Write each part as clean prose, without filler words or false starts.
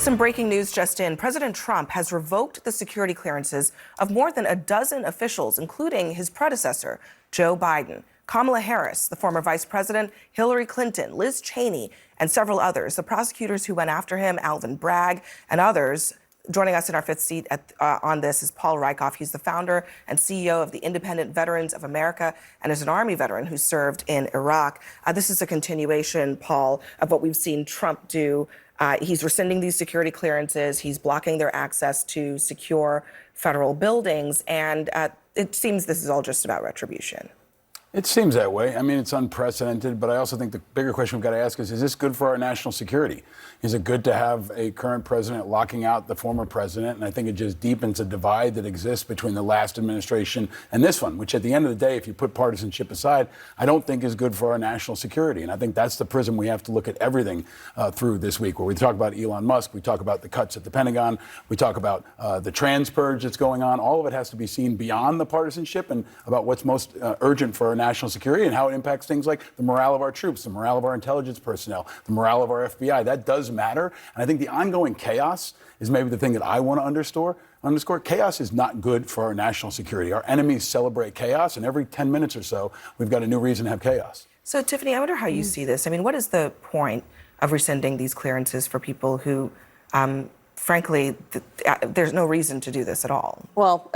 Some breaking news just in. President Trump has revoked the security clearances of more than a dozen officials, including his predecessor, Joe Biden, Kamala Harris, the former vice president, Hillary Clinton, Liz Cheney, and several others. The prosecutors who went after him, Alvin Bragg, and others. Joining us in our fifth seat on this is Paul Rieckhoff. He's the founder and CEO of the Independent Veterans of America and is an Army veteran who served in Iraq. This is a continuation, Paul, of what we've seen Trump do. He's rescinding these security clearances. He's blocking their access to secure federal buildings. And it seems this is all just about retribution. It seems that way. I mean, it's unprecedented, but I also think the bigger question we've got to ask is this good for our national security? Is it good to have a current president locking out the former president? And I think it just deepens a divide that exists between the last administration and this one, which at the end of the day, if you put partisanship aside, I don't think is good for our national security. And I think that's the prism we have to look at everything through this week, where we talk about Elon Musk, we talk about the cuts at the Pentagon, we talk about the trans purge that's going on. All of it has to be seen beyond the partisanship and about what's most urgent for our national security and how it impacts things like the morale of our troops, the morale of our intelligence personnel, the morale of our FBI. That does matter. And I think the ongoing chaos is maybe the thing that I want to underscore. Chaos is not good for our national security. Our enemies celebrate chaos, and every 10 minutes or so, we've got a new reason to have chaos. So, Tiffany, I wonder how you see this. I mean, what is the point of rescinding these clearances for people who, frankly, there's no reason to do this at all? Well,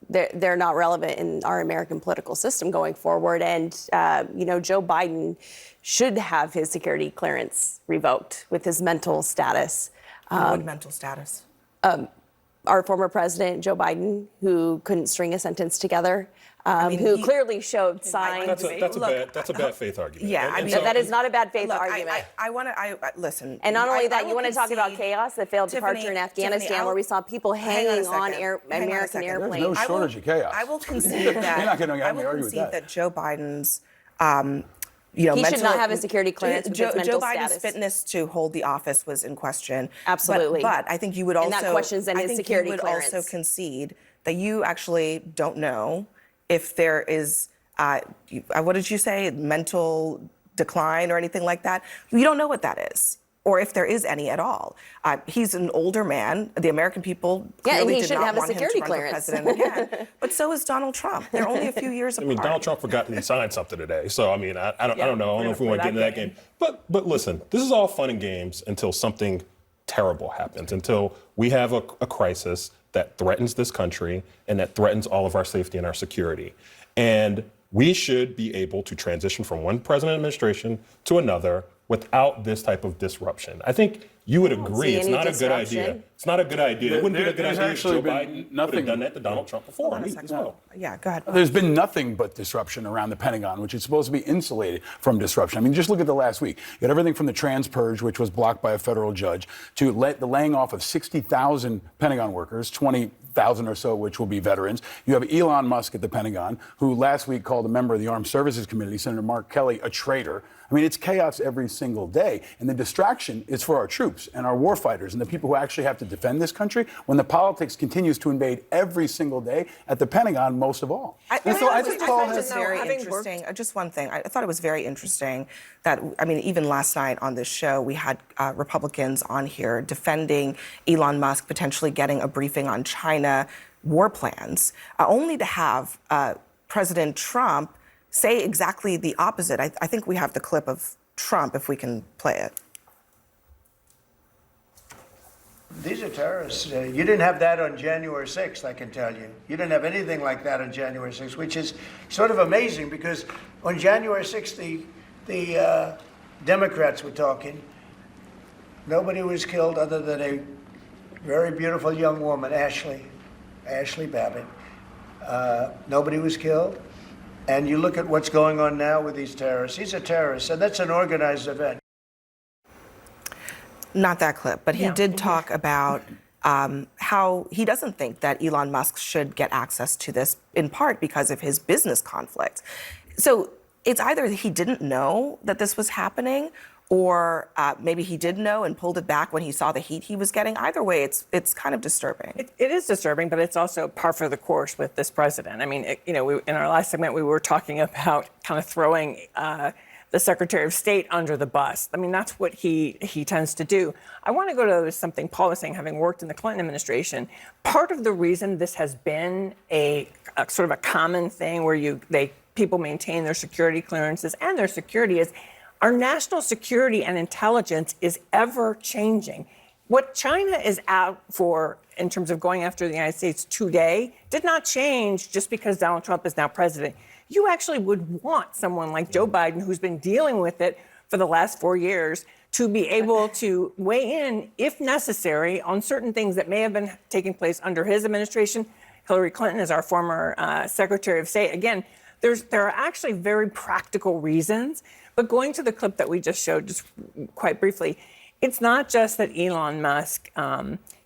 they're not relevant in our American political system going forward. And, Joe Biden should have his security clearance revoked with his mental status. What mental status? Our former president, Joe Biden, who couldn't string a sentence together, who clearly showed signs. That's a bad faith argument. Yeah, that is not a bad faith argument. I want to listen. And not only that, you want to talk about chaos, the failed departure in Afghanistan, where we saw people hanging on American airplanes. There's no shortage of chaos. I will concede that. You're not going to argue with that. That Joe Biden's, he should not have a security clearance with his mental Joe Biden's status. fitness to hold the office was in question. Absolutely. But I think you would also. And that questions then his security clearance. clearance. Also concede that you actually don't know if there is, what did you say, mental decline or anything like that? You don't know what that is, or if there is any at all. He's an older man. The American people clearly did not want him to run for president again. But so is Donald Trump. They're only a few years apart. I mean, Donald Trump forgot that he signed something today. So, I mean, I don't know. I don't know if we want to get into that game. But listen, this is all fun and games until something terrible happens, until we have a crisis that threatens this country and that threatens all of our safety and our security. And we should be able to transition from one president administration to another without this type of disruption. I think you would agree it's not a good idea. It's not a good idea. It wouldn't be a good idea if Joe Biden would have done that to Donald Trump before. Yeah, go ahead. There's been nothing but disruption around the Pentagon, which is supposed to be insulated from disruption. I mean, just look at the last week. You had everything from the trans purge, which was blocked by a federal judge, to the laying off of 60,000 Pentagon workers, 20,000 or so, which will be veterans. You have Elon Musk at the Pentagon, who last week called a member of the Armed Services Committee, Senator Mark Kelly, a traitor. I mean, it's chaos every single day. And the distraction is for our troops and our warfighters and the people who actually have to defend this country when the politics continues to invade every single day at the Pentagon, most of all. I think Paul has very interesting. Just one thing. I thought it was very interesting that, I mean, even last night on this show, we had Republicans on here defending Elon Musk potentially getting a briefing on China war plans, only to have President Trump say exactly the opposite. I think we have the clip of Trump, if we can play it. These are terrorists. You didn't have that on January 6th, I can tell you. You didn't have anything like that on January 6th, which is sort of amazing because on January 6th, the Democrats were talking. Nobody was killed other than a very beautiful young woman, Ashley Babbitt. Nobody was killed. And you look at what's going on now with these terrorists. These are terrorists, and that's an organized event. Not that clip, but he did talk about how he doesn't think that Elon Musk should get access to this, in part because of his business conflict. So it's either he didn't know that this was happening, or maybe he did know and pulled it back when he saw the heat he was getting. Either way, it's kind of disturbing. It is disturbing, but it's also par for the course with this president. I mean, in our last segment, we were talking about kind of throwing the Secretary of State under the bus. I mean, that's what he tends to do. I want to go to something Paul was saying, having worked in the Clinton administration. Part of the reason this has been a sort of a common thing where people maintain their security clearances and their security is our national security and intelligence is ever changing. What China is out for in terms of going after the United States today did not change just because Donald Trump is now president. You actually would want someone like Joe Biden, who's been dealing with it for the last 4 years, to be able to weigh in, if necessary, on certain things that may have been taking place under his administration. Hillary Clinton is our former Secretary of State. Again, there are actually very practical reasons. But going to the clip that we just showed, just quite briefly, it's not just that Elon Musk,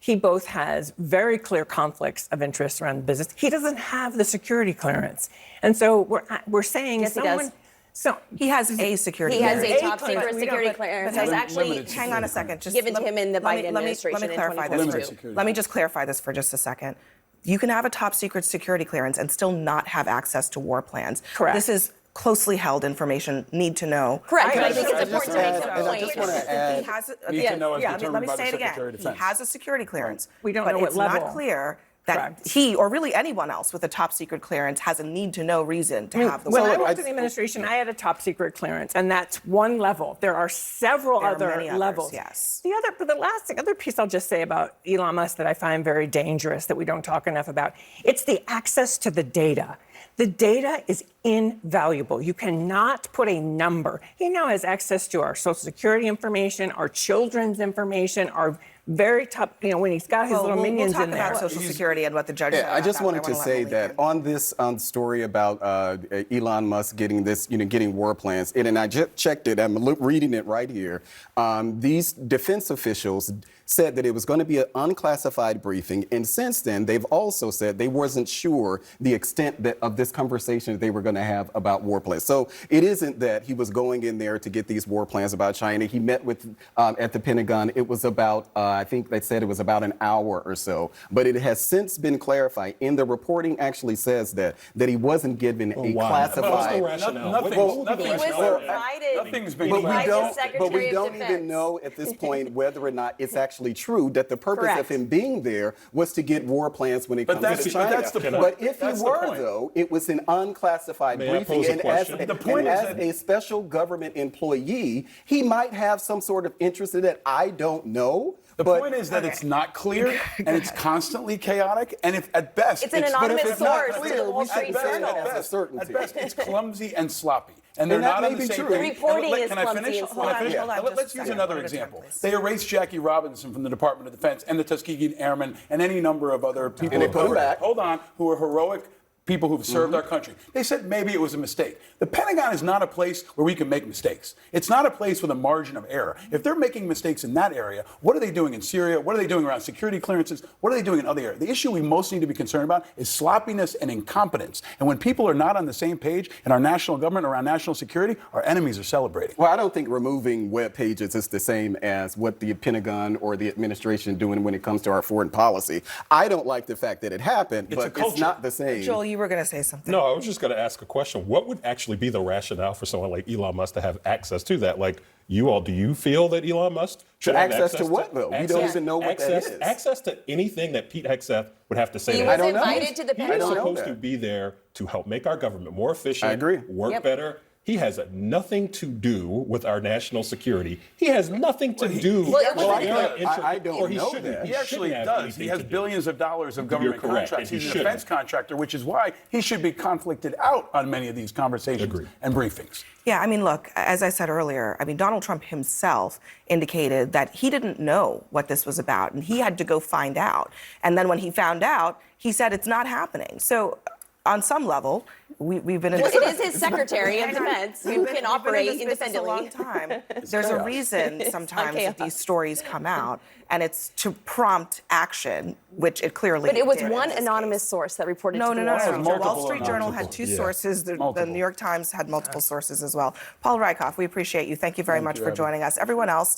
he both has very clear conflicts of interest around the business. He doesn't have the security clearance. And so we're saying Yes, someone... he does. So He has a security He has clearance. a top secret security clearance. But That's actually hang on a second. Just given to him in the let me- Biden let me administration in clarify this. 2022. Let me just clarify this for just a second. You can have a top secret security clearance and still not have access to war plans. Correct. This is closely held information, need to know. Correct, but I I think it's just- important to make the and I point. just want to add, He has a, need to know as let determined me by the say it Secretary of again. He Defense. has a security clearance. We don't but know what it's level. not clear that Correct. he, or really anyone else with a top secret clearance, has a need to know reason to have the When I war. worked in the administration, I had a top secret clearance, and that's one level. There are several There are other many others, levels. yes. The other piece I'll just say about Elon Musk that I find very dangerous that we don't talk enough about, it's the access to the data. The data is invaluable. You cannot put a number. He now has access to our Social Security information, our children's information, our very top, when he's got his little minions we'll in talk there. about Social Security and what the judge said Yeah, I about just that, wanted but to wanna let say Malik that in. on this story about Elon Musk getting this, getting war plans, and I just checked it. I'm reading it right here. These defense officials said that it was going to be an unclassified briefing, and since then they've also said they wasn't sure the extent of this conversation that they were going to have about war plans. So it isn't that he was going in there to get these war plans about China. He met with at the Pentagon. It was about I think they said it was about an hour or so, but it has since been clarified. In the reporting actually says that he wasn't given a Why? classified. What's the rationale? Nothing- What would be the He was rationale? invited Nothing's been But by we the don't. Secretary But we of don't Defense. even know at this point whether or not it's actually true that the purpose of Correct. him being there was to get war plans when it comes that's- to but China. that's the point. But if That's he the were, point. though, it was an unclassified May I briefing, pose a and question? as, The point and is as that- a special government employee, he might have some sort of interest in it. I don't know. The but point is that it's not clear and it's constantly chaotic. And if at best It's an but if anonymous it's not source to clear, the Wall at Street best- Journal. At best, Certainty. at best, it's clumsy and sloppy. And they're And that not may on the be same true. page. The reporting And is can I clumsy finish? and Can I sloppy. finish? Hold on just Let's a use second. another We're gonna turn, example. please. They erased Jackie Robinson from the Department of Defense and the Tuskegee Airmen and any number of other people. And they put 'em back. Hold on, who are heroic people who've served our country. They said maybe it was a mistake. The Pentagon is not a place where we can make mistakes. It's not a place with a margin of error. If they're making mistakes in that area, what are they doing in Syria? What are they doing around security clearances? What are they doing in other areas? The issue we most need to be concerned about is sloppiness and incompetence. And when people are not on the same page in our national government around national security, our enemies are celebrating. Well, I don't think removing web pages is the same as what the Pentagon or the administration doing when it comes to our foreign policy. I don't like the fact that it happened, It's a but it's culture. not the same. Joel, you were going to say something. No, I was just going to ask a question. What would actually be the rationale for someone like Elon Musk to have access to that? Like, do you feel that Elon Musk should have Access to what, though? We don't even know what that access, is. Access to anything that Pete Hegseth would have to say. He to was him. don't know. invited to the He is Pentagon. don't know supposed that. to be there to help make our government more efficient, I agree. work Yep. better. He has nothing to do with our national security. He has nothing to do Well, it with wasn't- our I don't or he know shouldn't- that. He actually shouldn't have does. He anything has to do. billions of dollars of government correct, contracts. and He's he a defense shouldn't. contractor, which is why he should be conflicted out on many of these conversations Agreed. and briefings. Yeah, I mean, look, as I said earlier, I mean, Donald Trump himself indicated that he didn't know what this was about and he had to go find out. And then when he found out, he said it's not happening. So on some level, we've been in Well, this. it is his Secretary of Defense who can operate We've been in this business independently. a long time. There's a reason sometimes that these stories come out, and it's to prompt action, which it clearly But it was did in one this anonymous case. source that reported No, to no, the no, Wall no. Street The Journal. Wall Multiple Street Journal had anonymous two Yeah. sources. The Multiple. New York Times had multiple sources as well. Paul Rykoff, we appreciate you. Thank you very Thank much you, for Abby. joining us. Everyone else, stay